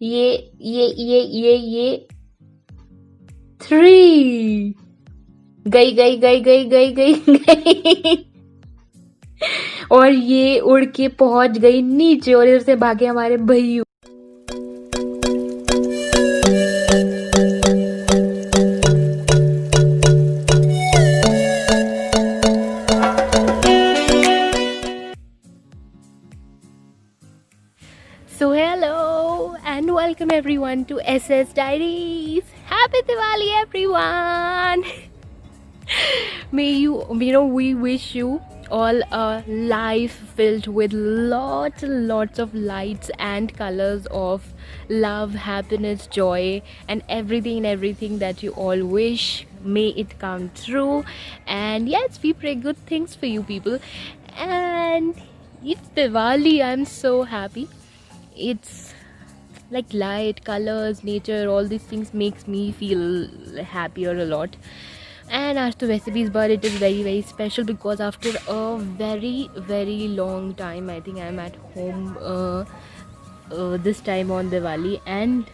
ये 3 गई गई गई गई गई गई गई और ये उड़ के पहुंच गई नीचे और इधर से भागे हमारे भैया। So hello and welcome everyone to SS Diaries. Happy Diwali everyone. We wish you all a life filled with lots and lots of lights and colors of love, happiness, joy and everything that you all wish. May it come true. And yes, we pray good things for you people. And it's Diwali. I'm so happy. It's like light, colors, nature, all these things makes me feel happier a lot. And आज तो वैसे भी इस बार it is very special because after a very long time I think I am at home this time on Diwali, and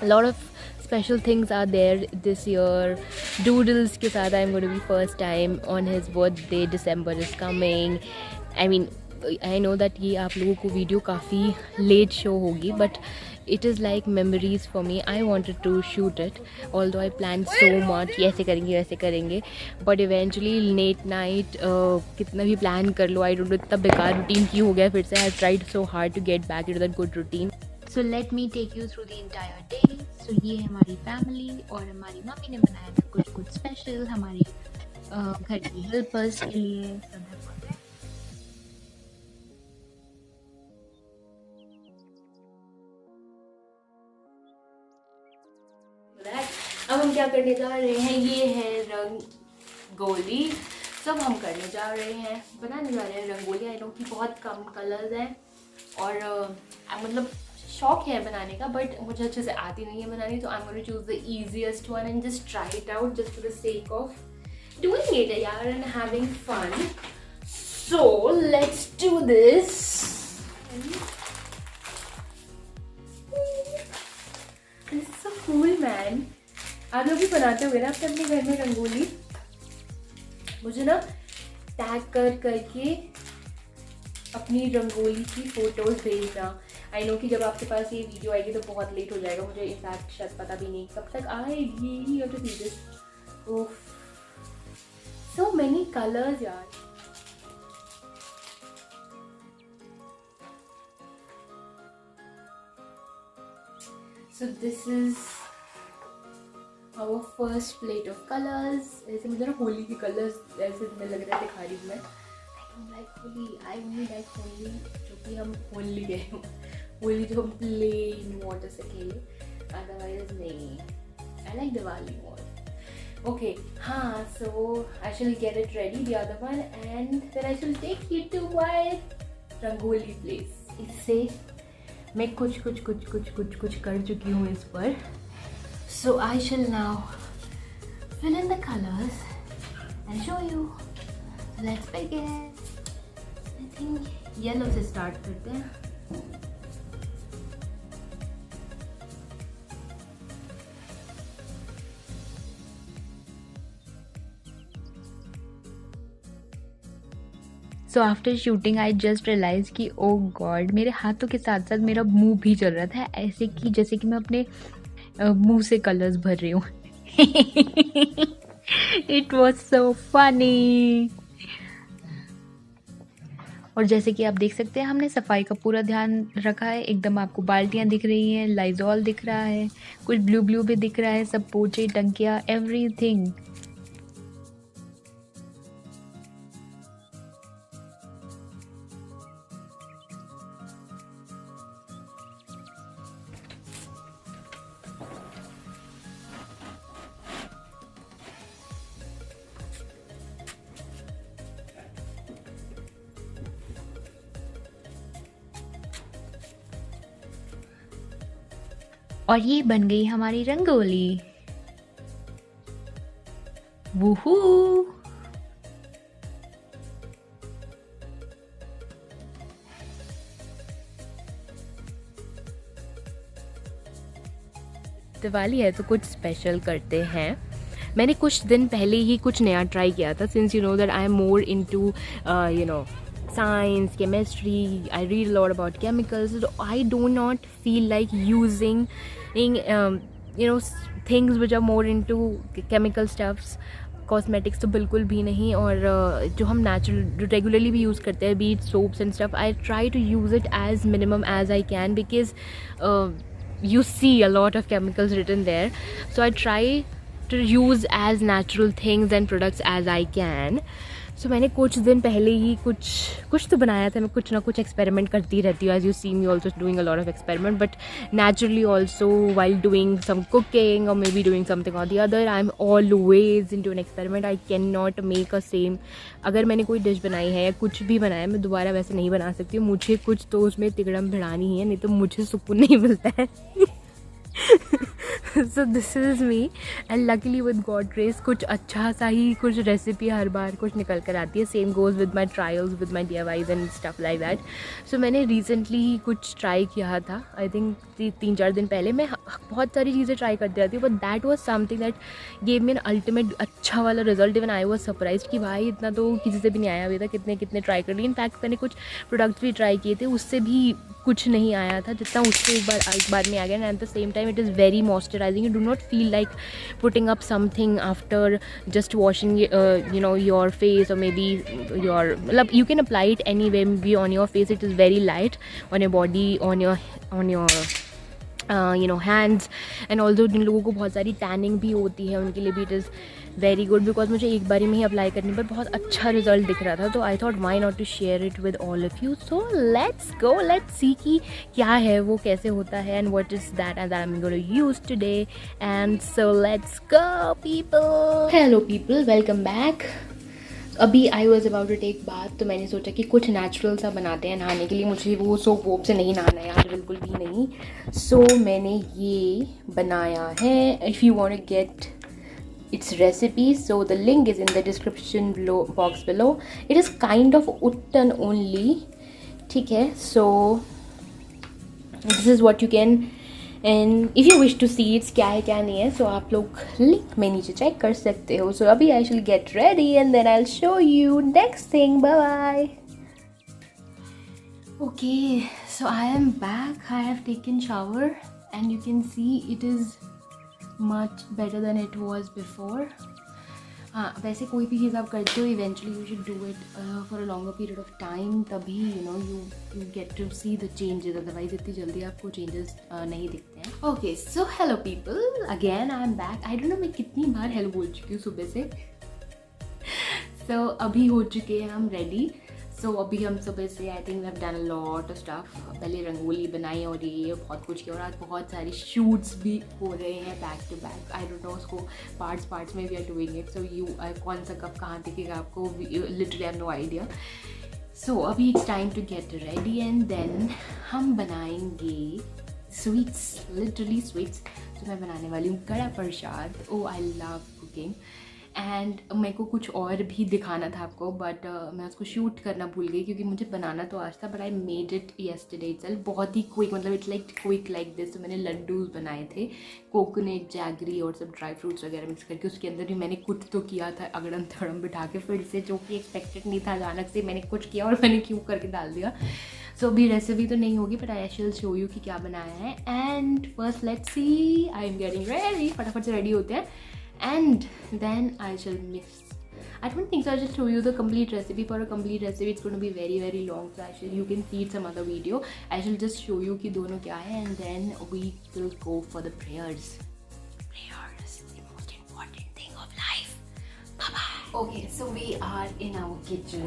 a lot of special things are there this year. Doodles के साथ I'm going to be first time on his birthday. December is coming. I mean, I know that ये आप लोगों को video काफ़ी late show होगी, but it is like memories for me. I wanted to shoot it, although I planned so much, ये ऐसे करेंगे वैसे करेंगे, but eventually late night कितना भी plan कर लो, I don't know इतना बेकार routine क्यों हो गया फिर से. I tried so hard to get back into that good routine. So let me take you through the entire day. So ये है हमारी family और हमारी मम्मी ने बनाया था कुछ special हमारी घर की helpers के लिए. अब हम क्या करने जा रहे हैं, ये है रंगोली. सब हम करने जा रहे हैं, बनाने जा रहे हैं रंगोली. आई नो कि बहुत कम कलर्स हैं और मतलब शौक है बनाने का, बट मुझे अच्छे से आती नहीं है बनानी, तो I am going to choose the easiest one and just try it out just for the sake of doing it यार and having fun. So let's do this. This is so cool man. आप लोग भी बनाते होंगे ना अपने घर में रंगोली. मुझे ना टैग करके अपनी रंगोली की फोटोज भेजना. आई नो कि जब आपके पास ये वीडियो आएगी तो बहुत लेट हो जाएगा, मुझे इनफैक्ट शायद पता भी नहीं कब तक आएगी. You have to see this. Oh, so many colours यार. So this is our first plate of colors. ऐसे मुझे ना होली के कलर्स ऐसे में लग रहे थे खारिज में. I don't like Holi. I only like Holi जो कि हम होली गए हो, होली जो हम plain water से खेले, otherwise नहीं. I like Diwali more. Okay, हाँ, so I shall get it ready, the other one, and then I shall take you to my rangoli place. इससे मैं कुछ कर चुकी हूँ इस पर. So I shall now fill in the colors and show you. Let's begin. I think yellow से start करते हैं. So after shooting I just realized कि oh God, मेरे हाथों के साथ साथ मेरा मुंह भी चल रहा था ऐसे कि जैसे कि मैं अपने मुंह से कलर्स भर रही हूँ. It was so funny. और जैसे कि आप देख सकते हैं हमने सफाई का पूरा ध्यान रखा है. एकदम आपको बाल्टियाँ दिख रही हैं, लाइजॉल दिख रहा है, कुछ ब्लू भी दिख रहा है, सब पोचे टंकियाँ एवरीथिंग. और ये बन गई हमारी रंगोली. वूहू. दिवाली है तो कुछ स्पेशल करते हैं। मैंने कुछ दिन पहले ही कुछ नया ट्राई किया था, since you know that I am more into you know science, chemistry, I read a lot about chemicals, so I do not feel like using you know things which are more into chemical stuffs, cosmetics तो बिल्कुल भी नहीं। और जो हम natural जो regularly भी use करते हैं, beet soaps and stuff, I try to use it as minimum as I can, because you see a lot of chemicals written there, so I try to use as natural things and products as I can. So मैंने कुछ दिन पहले ही कुछ तो बनाया था। मैं कुछ ना कुछ एक्सपेरिमेंट करती रहती हूँ, as you see me also doing a lot of experiment, but naturally also while doing some cooking or may be doing something or the other, I am always into an experiment. I can not make a same. अगर मैंने कोई dish बनाई है या कुछ भी बनाया, मैं दोबारा वैसे नहीं बना सकती हूँ। मुझे कुछ तो उसमें तिगड़म भिड़ानी ही है, नहीं तो मुझे सुकून नहीं मिलता है। So this is me, and luckily with God grace कुछ अच्छा सा ही कुछ रेसिपी हर बार कुछ निकल कर आती है। Same goes with my trials with my DIYs and stuff like that. So मैंने रिसेंटली ही कुछ ट्राई किया था, आई थिंक 3-4 दिन पहले। मैं बहुत सारी चीज़ें ट्राई करती रहती हूँ, but that was something that gave me an ultimate अच्छा वाला result. Even I was surprise कि भाई इतना तो किसी से भी नहीं आया अभी तक, कितने ट्राई कर लिए। इनफैक्ट मैंने कुछ प्रोडक्ट्स भी ट्राई किए थे, उससे भी कुछ नहीं आया था जितना उससे एक बार में आ गया। And at the same time it is very moisturising. You do not feel like putting up something after just washing you know your face, or maybe your मतलब you can apply it anywhere, maybe on your face. It is very light on your body, on your you know hands, and although जिन लोगों को बहुत सारी tanning भी होती है उनके लिए भी it is very good, because मुझे एक बारी में ही अप्लाई करने पर बहुत अच्छा रिजल्ट दिख रहा था। तो I thought why not to share it with all of you. So let's go, let's see कि क्या है वो, कैसे होता है, and what is that and I am going to use today. And so let's go people. Hello people, welcome back. अभी I was about to take bath, तो मैंने सोचा कि कुछ नेचुरल सा बनाते हैं नहाने के लिए। मुझे वो सोप वोप से नहीं नहाना है यार, बिल्कुल भी नहीं। सो मैंने ये बनाया है। If you want to get its recipe, so the link is in the description box below. It is kind of uttan only, ठीक है। So this is what you can, and if you wish to see it क्या है क्या नहीं है, so आप लोग link में नीचे चेक कर सकते हो। So अभी I shall get ready and then I'll show you next thing. Bye bye. Okay, so I am back. I have taken shower and you can see it is much better than it was before. हाँ, वैसे कोई भी चीज़ आप करते हो eventually you should do it for a longer period of time, तभी you get to see the changes, otherwise इतनी जल्दी आपको changes नहीं दिखते हैं। Okay, so hello people, again I am back. I don't know मैं कितनी बार hello बोल चुकी हूँ सुबह से। So अभी हो चुके हैं हम ready। सो अभी हम सुबह से I think we have done a lot of stuff. पहले रंगोली बनाई और ये बहुत कुछ किया, और आज बहुत सारी शूट्स भी हो रहे हैं back to back. I don't know उसको पार्ट्स में we are doing it. So you कौन सा कब कहाँ दिखेगा आपको, literally I have no idea. So अभी it's time to get ready and then हम बनाएंगे स्वीट्स, लिटरली स्वीट्स। तो मैं बनाने वाली हूँ कड़ा प्रसाद। ओ आई लव कुकिंग, एंड मेरे को कुछ और भी दिखाना था आपको, बट मैं उसको शूट करना भूल गई क्योंकि मुझे बनाना तो आज था, but I made it yesterday itself. बहुत ही क्विक, मतलब it's like quick like this. तो मैंने लड्डूज बनाए थे, कोकोनट, जैगरी और सब ड्राई फ्रूट्स वगैरह मिक्स करके। उसके अंदर भी मैंने कुछ तो किया था अगड़म थड़म बिठा के फिर से, जो कि एक्सपेक्टेड नहीं था। अचानक से मैंने कुछ किया और मैंने क्यों करके डाल दिया। सो अभी रेसिपी तो नहीं होगी, but I shall show you कि क्या बनाया है। And first let's see, I am getting ready. फटाफट से रेडी होते हैं and then I shall mix. I don't think so. I'll just show you the complete recipe. For a complete recipe it's going to be very very long, so you can see it some other video. I shall just show you कि दोनों क्या है, and then we will go for the prayers. Prayers, the most important thing of life. Bye bye. Okay, so we are in our kitchen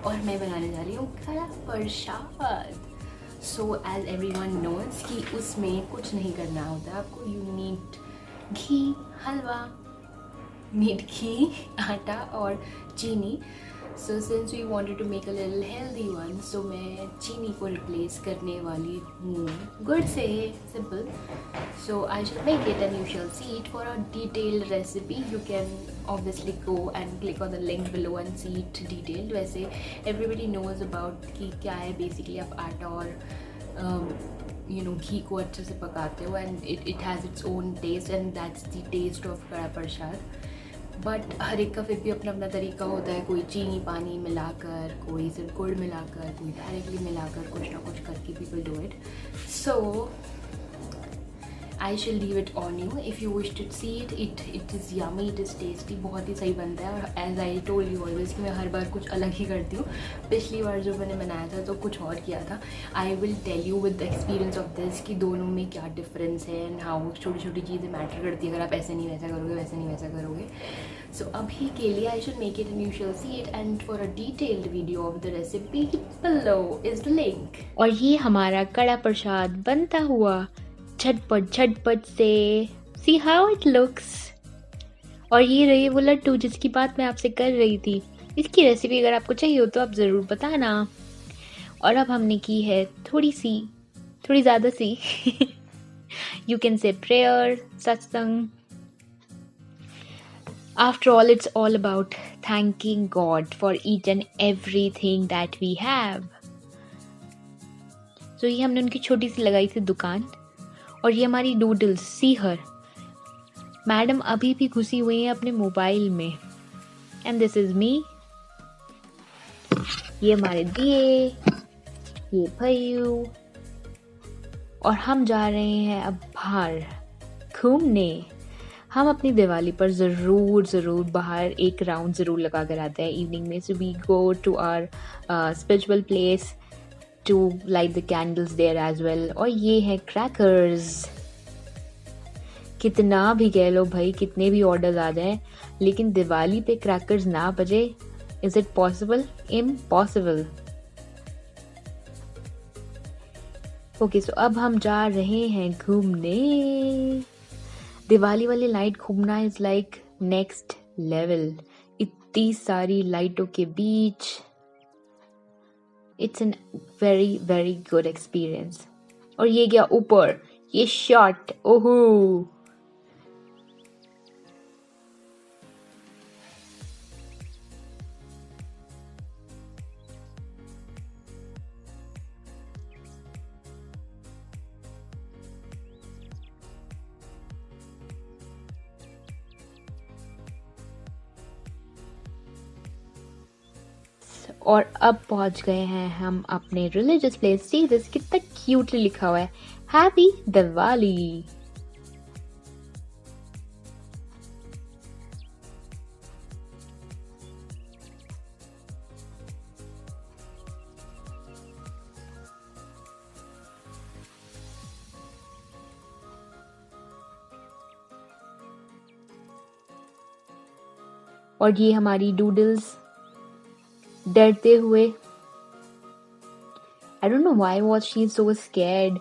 और मैं बनाने जा रही हूँ कड़ा प्रसाद। So as everyone knows कि उसमें कुछ नहीं करना होता आपको। You need ghee, halwa, need ghee, आटा और चीनी। So since we wanted to make a little healthy one, so मैं चीनी को रिप्लेस करने वाली हूँ गुड़ से, simple. So I shall make it and you shall see it. For a detailed recipe you can obviously go and click on the link below and see it detailed. वैसे everybody knows about कि क्या है basically. आप आटा और घी को अच्छे से पकाते हो and it has its own taste and that's the taste of kada prasad. But हर एक का फिर भी अपना अपना तरीका होता है. कोई चीनी पानी मिलाकर, कोई सिर्फ गुड़ मिलाकर, कोई डायरेक्टली मिलाकर, कुछ ना कुछ करके people do it. So I shall leave it on you. If you wish to see it, it is yummy, it is tasty. बहुत ही सही बनता है. और as I told you always कि मैं हर बार कुछ अलग ही करती हूँ. पिछली बार जो मैंने बनाया था तो कुछ और किया था. I will tell you with the experience of this कि दोनों में क्या difference है and how छोटी छोटी चीज़ें matter करती है. अगर आप ऐसे नहीं वैसा करोगे, वैसे नहीं वैसा करोगे. So अभी के लिए I should make it and you shall see it. And for a detailed video of the recipe, below is the link. और ये हमारा कड़ा प्रसाद बनता हुआ झटपट झटपट से. See how it looks. और ये रही वो लड्डू जिसकी बात मैं आपसे कर रही थी. इसकी रेसिपी अगर आपको चाहिए हो तो आप ज़रूर बताना. और अब हमने की है थोड़ी ज़्यादा सी you can say prayer, satsang. After all it's all about thanking God for each and everything that we have. So ये हमने उनकी छोटी सी लगाई थी दुकान. और ये हमारी नूडल्स, सी हर. मैडम अभी भी घुसी हुई हैं अपने मोबाइल में. And this is me. ये हमारे दिए, ये भैयू. और हम जा रहे हैं अब बाहर घूमने. हम अपनी दिवाली पर ज़रूर बाहर एक राउंड ज़रूर लगा कर आते हैं इवनिंग में. So we go to our spiritual place to light the candles there as well. और ये है क्रैकर्स. कितना भी कह लो भाई, कितने भी ऑर्डर्स आ जाए, लेकिन दिवाली पे क्रैकर्स ना बजे, is it possible? Impossible. Okay, so अब हम जा रहे हैं घूमने. दिवाली वाली लाइट घूमना इज लाइक नेक्स्ट लेवल. इतनी सारी लाइटों के बीच it's an very very good experience. और ये गया ऊपर, ये शॉट. ओहो, और अब पहुंच गए हैं हम अपने रिलीजियस प्लेस. सी दिस, कितना क्यूटली लिखा हुआ है, हैप्पी दिवाली. और ये हमारी डूडल्स डरते हुए. I don't know why was she so scared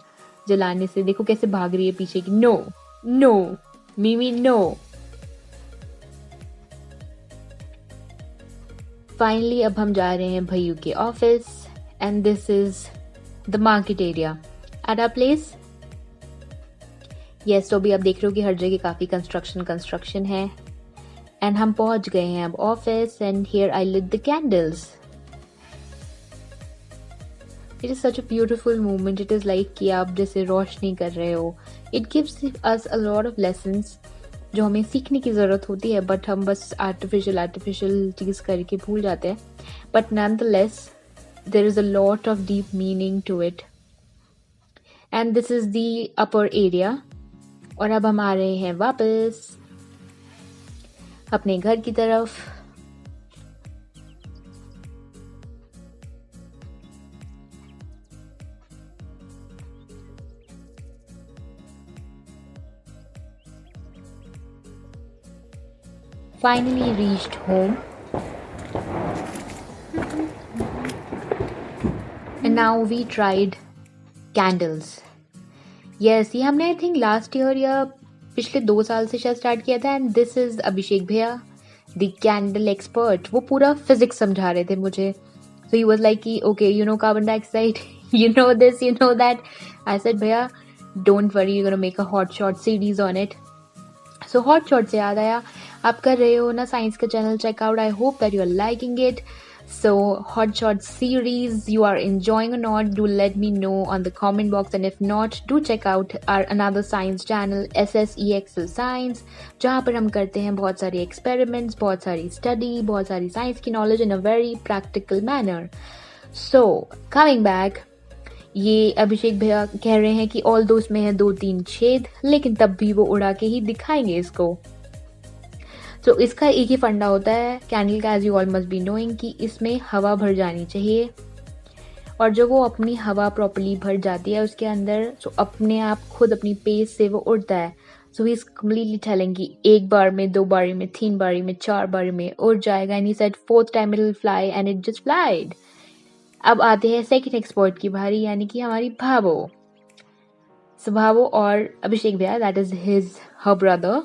जलाने से. देखो कैसे भाग रही है पीछे की. No no Mimi no. Finally अब हम जा रहे हैं भैयू के office. And this is the market area at our place. Yes, तो भी आप देख रहे हो कि हर जगह काफी कंस्ट्रक्शन है. एंड हम पहुंच गए हैं अब office. And here I lit the candles. It is such a beautiful moment. It is like कि आप जैसे रोशनी कर रहे हो. It gives us a lot of lessons जो हमें सीखने की ज़रूरत होती है, बट हम बस आर्टिफिशियल चीज़ करके भूल जाते हैं. But nonetheless there is a lot of deep meaning to it. And this is the upper area. और अब हम आ रहे हैं वापस अपने घर की तरफ. Finally reached home. And now we tried candles. Yes, ये हमने आई थिंक लास्ट ईयर या पिछले 2 साल से शायद स्टार्ट किया था. एंड दिस इज अभिषेक भैया, द कैंडल एक्सपर्ट. वो पूरा फिजिक्स समझा रहे थे मुझे. सो ही वाज लाइक कि okay, you know carbon dioxide, you know this, you know that. I said bhaiya don't worry, you gonna make a hot shot series on it. So hot shot से याद आया, आप कर रहे हो ना science का channel check out. I hope that you are liking it. So, Hot Shot series, you are enjoying or not? Do let me know on the comment box, and if not, do check out our another science channel, SSEXL Science, जहाँ पर हम करते हैं बहुत सारे experiments, बहुत सारी study, बहुत सारी science की knowledge in a very practical manner. So, coming back, ये अभिषेक भैया कह रहे हैं कि ऑल दो में है 2-3 छेद, लेकिन तब भी वो उड़ा के ही दिखाएंगे इसको. तो इसका एक ही फंडा होता है कैंडल का, as you all must be knowing, कि इसमें हवा भर जानी चाहिए, और जब वो अपनी हवा प्रॉपर्ली भर जाती है उसके अंदर, तो अपने आप खुद अपनी पेस से वो उड़ता है. सो ही इज कम्प्लीटली टेलिंग कि 1 बार में, 2 बारी में, 3 बारी में, 4 बारी में उड़ जाएगा. And he said 4th time it will fly, and it just flied. अब आते हैं सेकंड एक्सपर्ट की बारी, यानी कि हमारी भावो. सो भावो और अभिषेक भैया, that is her brother,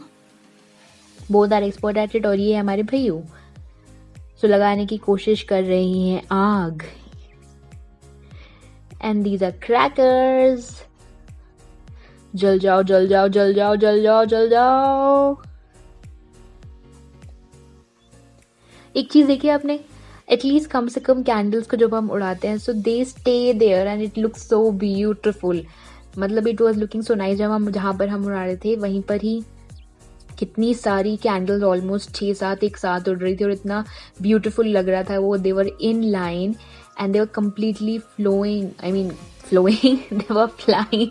both are expert at it, और ये हमारे भैयू. सो लगाने की कोशिश कर रही हैं आग. And these are crackers. जल जाओ, जल जाओ, जल जाओ, जल जाओ, जल जाओ. एक चीज देखिए आपने, एटलीस्ट कम से कम कैंडल्स को जब हम उड़ाते हैं, so they stay there and it looks so beautiful. मतलब it was looking so nice. जब हम जहाँ पर हम उड़ा रहे थे वहीं पर ही कितनी सारी कैंडल्स, ऑलमोस्ट 6-7 एक साथ उड़ रही थी, और इतना ब्यूटीफुल लग रहा था वो. They were in line and they were completely flowing, I mean flowing, they were flying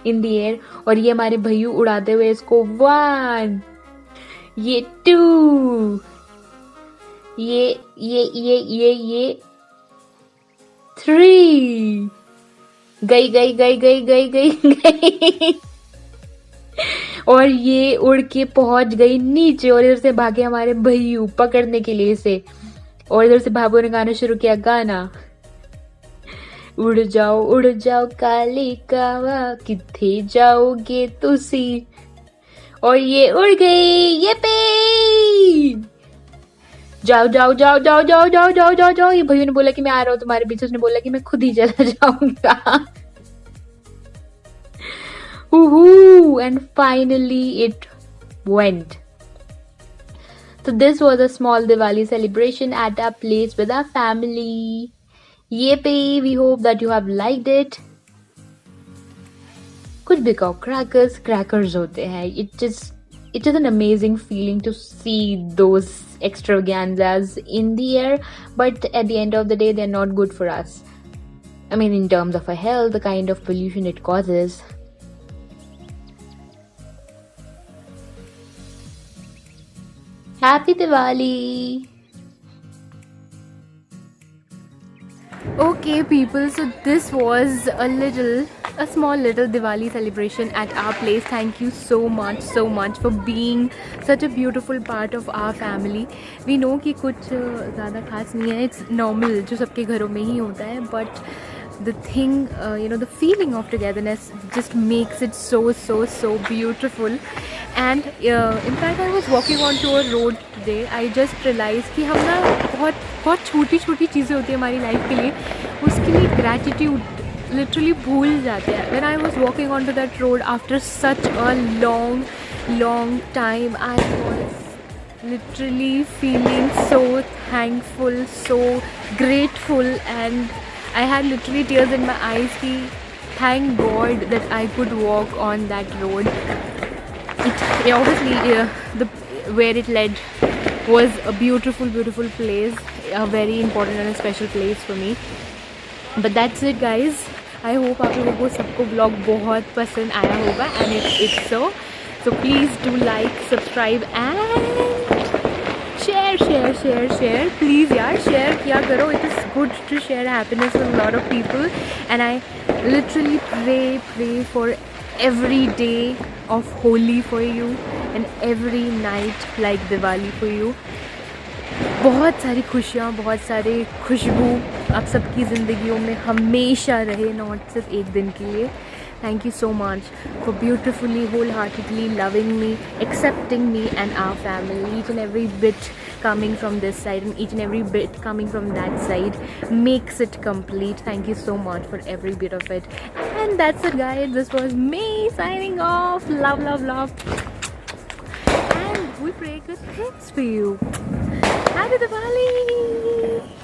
in the air. और ये हमारे भैयू उड़ाते हुए इसको 1, ये 2, ये 3, गई गई गई गई गई गई गई. और ये उड़ के पहुंच गई नीचे, और इधर से भागे हमारे भैयू पकड़ने के लिए इसे. और इधर से भाभू ने गाना शुरू किया, गाना उड़ जाओ काली कावा, किथे जाओगे तुसी. और ये उड़ गई, ये पे जाओ जाओ जाओ जाओ जाओ जाओ जाओ जाओ जाओ. ये भैया ने बोला कि मैं आ रहा हूँ तुम्हारे पीछे, उसने बोला कि मैं खुद ही चला जाऊंगा. Woohoo! And finally it went. So this was a small Diwali celebration at our place with our family. Yippee! We hope that you have liked it. कुछ भी कहो, crackers होते हैं. It is an amazing feeling to see those extravaganzas in the air, but at the end of the day, they're not good for us. I mean, in terms of our health, the kind of pollution it causes. Happy Diwali! Okay people, so this was a small little Diwali celebration at our place. Thank you so much for being such a beautiful part of our family. We know कि कुछ ज़्यादा खास नहीं है, it's normal जो सबके घरों में ही होता है, but the thing, the feeling of togetherness just makes it so beautiful. And in fact I was walking onto a road today. I just realized कि हम ना बहुत छोटी चीज़ें होती है हमारी लाइफ के लिए, उसके लिए gratitude literally भूल जाते हैं. When I was walking onto that road after such a long time, I was literally feeling so thankful, so grateful, and I had literally tears in my eyes कि thank God that I could walk on that road. It obviously where it led was a beautiful place, a very important and a special place for me. But that's it guys. I hope आप लोगों को सबको vlog बहुत पसंद आया होगा, and it's so please do like, subscribe and share. Please यार share किया करो. It is good to share happiness with a lot of people, and I literally pray for every day of Holi for you and every night like Diwali for you. बहुत सारी खुशियाँ, बहुत सारे खुशबू आप सबकी ज़िंदगियों में हमेशा रहे, नॉट सिर्फ एक दिन के लिए. Thank you so much for beautifully, wholeheartedly loving me, accepting me and our family. Each and every bit coming from this side and each and every bit coming from that side makes it complete. Thank you so much for every bit of it. And that's it guys. This was me signing off. Love. And we pray good things for you. Happy Diwali!